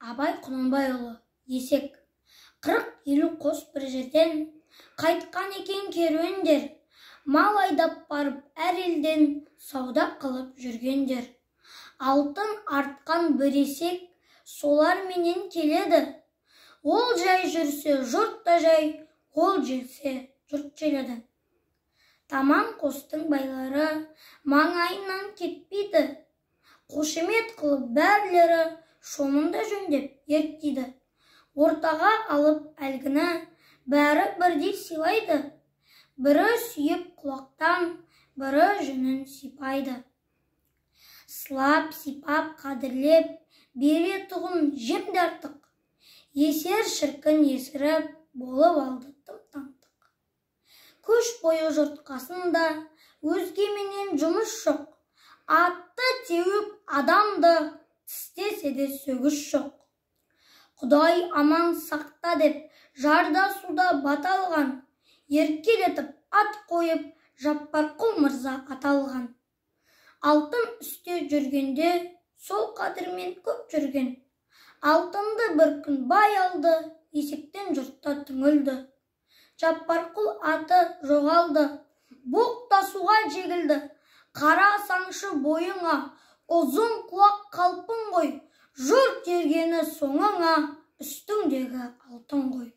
Абай Құнанбайұлы, Есек. 40-50 қос бір жерден қайтқан екен керуендер, мал айдап барып әр елден сауда қылып жүргендер. Алтын артқан бір есек солар менен келеді. Ол жай жүрсе жұрт та жай, ол желсе жұрт желеді. Тамам қостың байлары маңайынан кетпейді. Қошемет қылып бәрлері шомында жөндеп ерттейді. Ортаға алып әлгіні бәрі бірдей сыйлайды. Бірі сүйіп құлақтан, бірі жүнін сипайды. Сылап, сипап, қадірлеп, бере тұғын жемді артық. Есер шіркін есіріп, болып алды тым-тантық. Көш бойы жұрт қасында өзгеменен жұмыс жоқ. Атты теуіп адамды тістесе де сөгіс жоқ. Құдай аман сақта деп жарда суда баталған, еркелетіп ат қойып Жаппарқұл мырза аталған. Алтын үсте жүргенде сол қадірмен көп жүрген. Алтынды бір күн бай алды, есектен жұртта түңілді. Жаппарқұл аты жоғалды, боқтасуға жегілді. Қара саңшы бойыңа, ұзын құлақ қалпың ғой, жұрт ергені соңыңа, үстіңдегі алтын ғой.